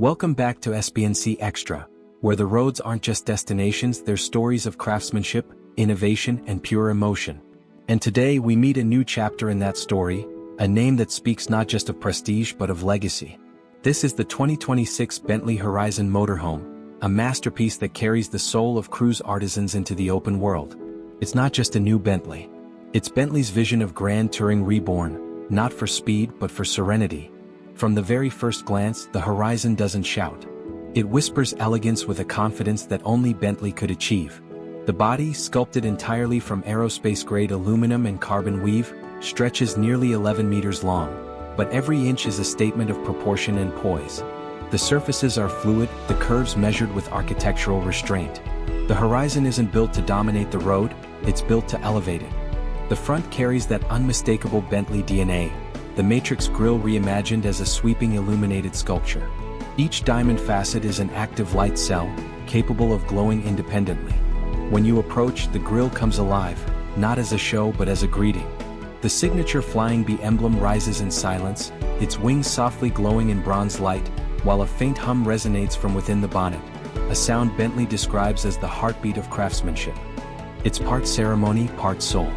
Welcome back to SBNC Extra, where the roads aren't just destinations, they're stories of craftsmanship, innovation, and pure emotion. And today we meet a new chapter in that story, a name that speaks not just of prestige but of legacy. This is the 2026 Bentley Horizon Motorhome, a masterpiece that carries the soul of cruise artisans into the open world. It's not just a new Bentley. It's Bentley's vision of grand touring reborn, not for speed but for serenity. From the very first glance, the Horizon doesn't shout. It whispers elegance with a confidence that only Bentley could achieve. The body, sculpted entirely from aerospace-grade aluminum and carbon weave, stretches nearly 11 meters long, but every inch is a statement of proportion and poise. The surfaces are fluid, the curves measured with architectural restraint. The Horizon isn't built to dominate the road, it's built to elevate it. The front carries that unmistakable Bentley DNA, the matrix grille reimagined as a sweeping illuminated sculpture. Each diamond facet is an active light cell, capable of glowing independently. When you approach, the grille comes alive, not as a show but as a greeting. The signature flying bee emblem rises in silence, its wings softly glowing in bronze light, while a faint hum resonates from within the bonnet, a sound Bentley describes as the heartbeat of craftsmanship. It's part ceremony, part soul.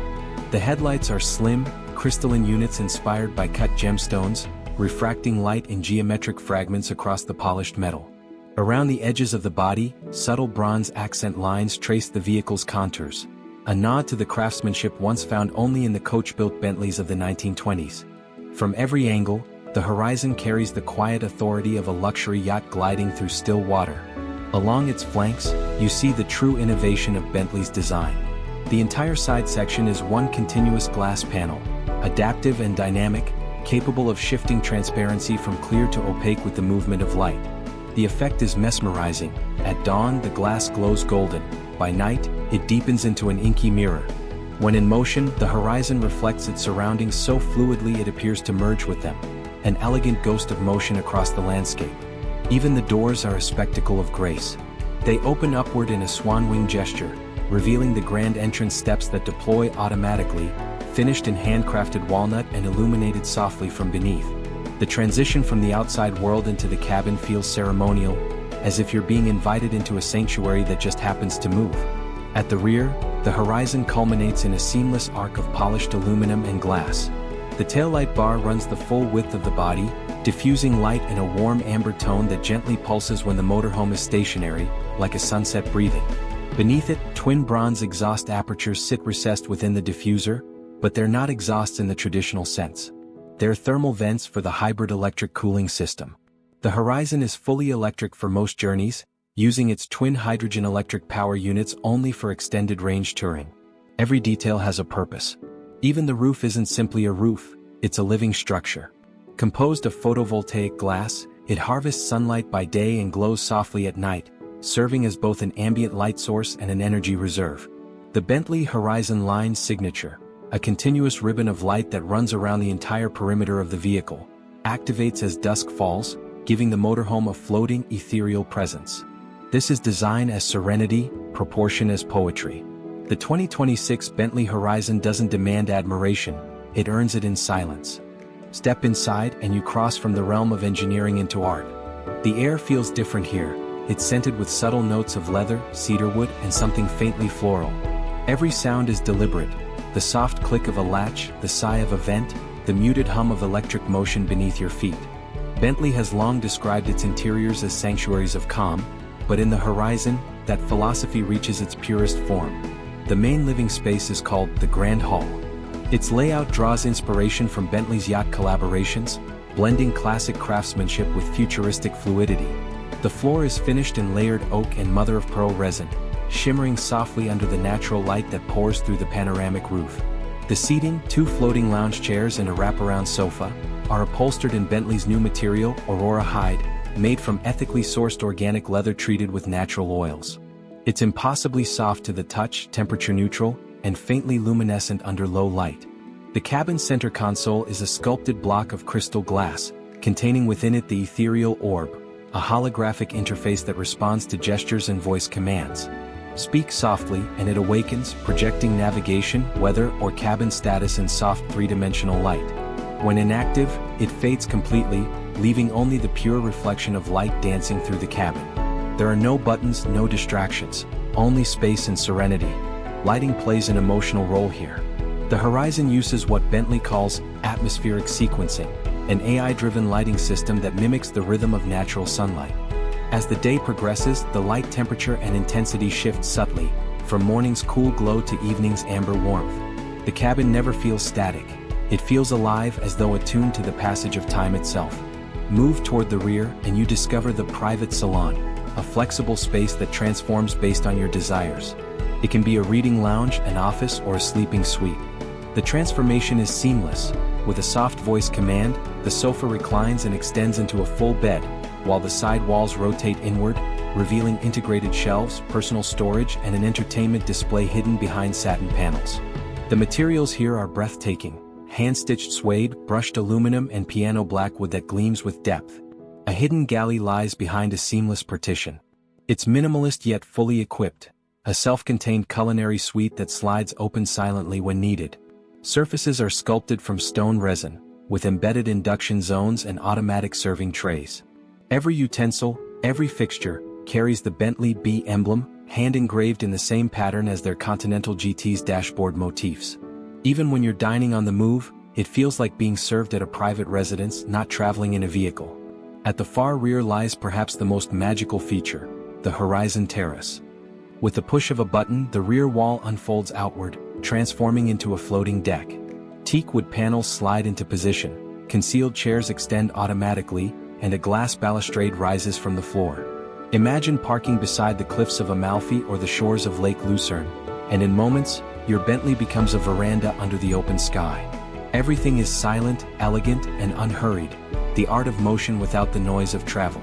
The headlights are slim, crystalline units inspired by cut gemstones, refracting light in geometric fragments across the polished metal. Around the edges of the body, subtle bronze accent lines trace the vehicle's contours, a nod to the craftsmanship once found only in the coach-built Bentleys of the 1920s. From every angle, the Horizon carries the quiet authority of a luxury yacht gliding through still water. Along its flanks, you see the true innovation of Bentley's design. The entire side section is one continuous glass panel, adaptive and dynamic, capable of shifting transparency from clear to opaque with the movement of light. The effect is mesmerizing. At dawn, the glass glows golden. By night, it deepens into an inky mirror. When in motion, the Horizon reflects its surroundings so fluidly it appears to merge with them, an elegant ghost of motion across the landscape. Even the doors are a spectacle of grace. They open upward in a swan wing gesture, revealing the grand entrance steps that deploy automatically, finished in handcrafted walnut and illuminated softly from beneath. The transition from the outside world into the cabin feels ceremonial, as if you're being invited into a sanctuary that just happens to move. At the rear, the Horizon culminates in a seamless arc of polished aluminum and glass. The taillight bar runs the full width of the body, diffusing light in a warm amber tone that gently pulses when the motorhome is stationary, like a sunset breathing. Beneath it, twin bronze exhaust apertures sit recessed within the diffuser, but they're not exhausts in the traditional sense. They're thermal vents for the hybrid electric cooling system. The Horizon is fully electric for most journeys, using its twin hydrogen electric power units only for extended range touring. Every detail has a purpose. Even the roof isn't simply a roof, it's a living structure. Composed of photovoltaic glass, it harvests sunlight by day and glows softly at night, serving as both an ambient light source and an energy reserve. The Bentley Horizon Line's signature, a continuous ribbon of light that runs around the entire perimeter of the vehicle, activates as dusk falls, giving the motorhome a floating, ethereal presence. This is design as serenity, proportion as poetry. The 2026 Bentley Horizon doesn't demand admiration, it earns it in silence. Step inside and you cross from the realm of engineering into art. The air feels different here. It's scented with subtle notes of leather, cedarwood, and something faintly floral. Every sound is deliberate. The soft click of a latch, the sigh of a vent, the muted hum of electric motion beneath your feet. Bentley has long described its interiors as sanctuaries of calm, but in the Horizon, that philosophy reaches its purest form. The main living space is called the Grand Hall. Its layout draws inspiration from Bentley's yacht collaborations, blending classic craftsmanship with futuristic fluidity. The floor is finished in layered oak and mother-of-pearl resin, shimmering softly under the natural light that pours through the panoramic roof. The seating, 2 floating lounge chairs and a wraparound sofa, are upholstered in Bentley's new material, Aurora Hide, made from ethically sourced organic leather treated with natural oils. It's impossibly soft to the touch, temperature neutral, and faintly luminescent under low light. The cabin center console is a sculpted block of crystal glass, containing within it the ethereal orb, a holographic interface that responds to gestures and voice commands. Speak softly and it awakens, projecting navigation, weather, or cabin status in soft three-dimensional light. When inactive, it fades completely, leaving only the pure reflection of light dancing through the cabin. There are no buttons, no distractions, only space and serenity. Lighting plays an emotional role here. The Horizon uses what Bentley calls atmospheric sequencing, an AI-driven lighting system that mimics the rhythm of natural sunlight. As the day progresses, the light temperature and intensity shift subtly, from morning's cool glow to evening's amber warmth. The cabin never feels static. It feels alive, as though attuned to the passage of time itself. Move toward the rear and you discover the private salon, a flexible space that transforms based on your desires. It can be a reading lounge, an office, or a sleeping suite. The transformation is seamless. With a soft voice command, the sofa reclines and extends into a full bed, while the side walls rotate inward, revealing integrated shelves, personal storage, and an entertainment display hidden behind satin panels. The materials here are breathtaking: hand-stitched suede, brushed aluminum, and piano black wood that gleams with depth. A hidden galley lies behind a seamless partition. It's minimalist yet fully equipped, a self-contained culinary suite that slides open silently when needed. Surfaces are sculpted from stone resin, with embedded induction zones and automatic serving trays. Every utensil, every fixture, carries the Bentley B emblem, hand-engraved in the same pattern as their Continental GT's dashboard motifs. Even when you're dining on the move, it feels like being served at a private residence, not traveling in a vehicle. At the far rear lies perhaps the most magical feature, the Horizon Terrace. With the push of a button, the rear wall unfolds outward, transforming into a floating deck. Teak wood panels slide into position, concealed chairs extend automatically, and a glass balustrade rises from the floor. Imagine parking beside the cliffs of Amalfi or the shores of Lake Lucerne, and in moments, your Bentley becomes a veranda under the open sky. Everything is silent, elegant, and unhurried, the art of motion without the noise of travel.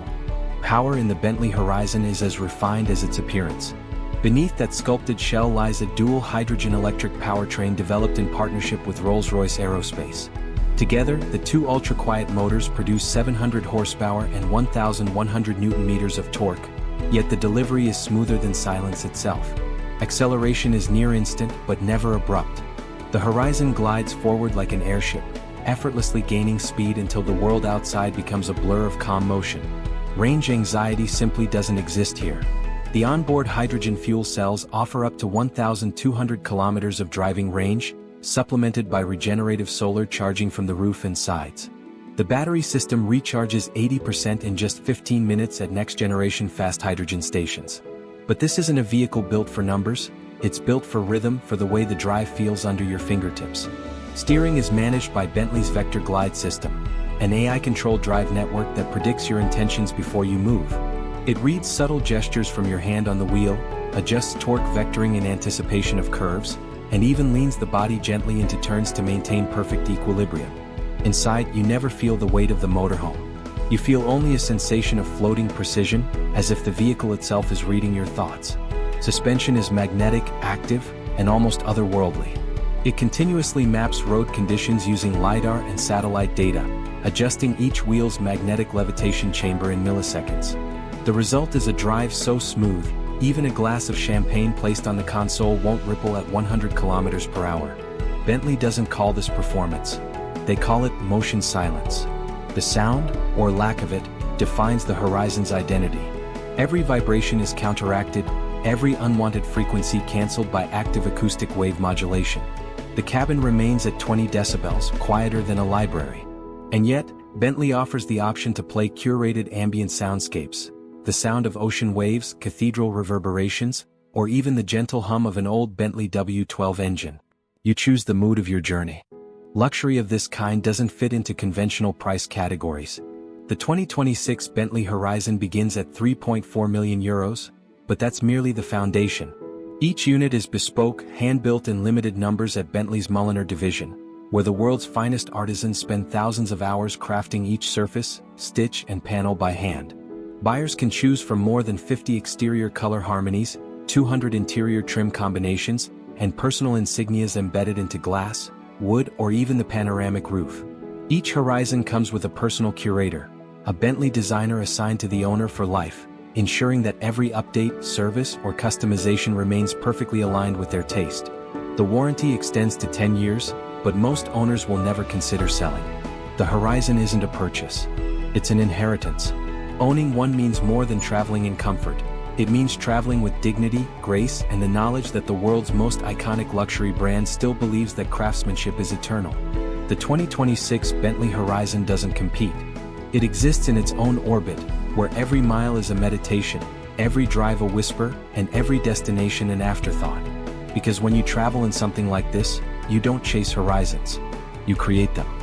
Power in the Bentley Horizon is as refined as its appearance. Beneath that sculpted shell lies a dual hydrogen-electric powertrain developed in partnership with Rolls-Royce Aerospace. Together, the two ultra-quiet motors produce 700 horsepower and 1,100 newton-meters of torque, yet the delivery is smoother than silence itself. Acceleration is near instant but never abrupt. The Horizon glides forward like an airship, effortlessly gaining speed until the world outside becomes a blur of calm motion. Range anxiety simply doesn't exist here. The onboard hydrogen fuel cells offer up to 1,200 kilometers of driving range, supplemented by regenerative solar charging from the roof and sides. The battery system recharges 80% in just 15 minutes at next-generation fast hydrogen stations. But this isn't a vehicle built for numbers, it's built for rhythm, for the way the drive feels under your fingertips. Steering is managed by Bentley's Vector Glide system, an AI-controlled drive network that predicts your intentions before you move. It reads subtle gestures from your hand on the wheel, adjusts torque vectoring in anticipation of curves, and even leans the body gently into turns to maintain perfect equilibrium. Inside, you never feel the weight of the motorhome. You feel only a sensation of floating precision, as if the vehicle itself is reading your thoughts. Suspension is magnetic, active, and almost otherworldly. It continuously maps road conditions using LiDAR and satellite data, adjusting each wheel's magnetic levitation chamber in milliseconds. The result is a drive so smooth, even a glass of champagne placed on the console won't ripple at 100 kilometers per hour. Bentley doesn't call this performance. They call it motion silence. The sound, or lack of it, defines the Horizon's identity. Every vibration is counteracted, every unwanted frequency cancelled by active acoustic wave modulation. The cabin remains at 20 decibels, quieter than a library. And yet, Bentley offers the option to play curated ambient soundscapes. The sound of ocean waves, cathedral reverberations, or even the gentle hum of an old Bentley W12 engine. You choose the mood of your journey. Luxury of this kind doesn't fit into conventional price categories. The 2026 Bentley Horizon begins at €3.4 million, but that's merely the foundation. Each unit is bespoke, hand-built in limited numbers at Bentley's Mulliner division, where the world's finest artisans spend thousands of hours crafting each surface, stitch, and panel by hand. Buyers can choose from more than 50 exterior color harmonies, 200 interior trim combinations, and personal insignias embedded into glass, wood, or even the panoramic roof. Each Horizon comes with a personal curator, a Bentley designer assigned to the owner for life, ensuring that every update, service, or customization remains perfectly aligned with their taste. The warranty extends to 10 years, but most owners will never consider selling. The Horizon isn't a purchase. It's an inheritance. Owning one means more than traveling in comfort. It means traveling with dignity, grace, and the knowledge that the world's most iconic luxury brand still believes that craftsmanship is eternal. The 2026 Bentley Horizon doesn't compete. It exists in its own orbit, where every mile is a meditation, every drive a whisper, and every destination an afterthought. Because when you travel in something like this, you don't chase horizons. You create them.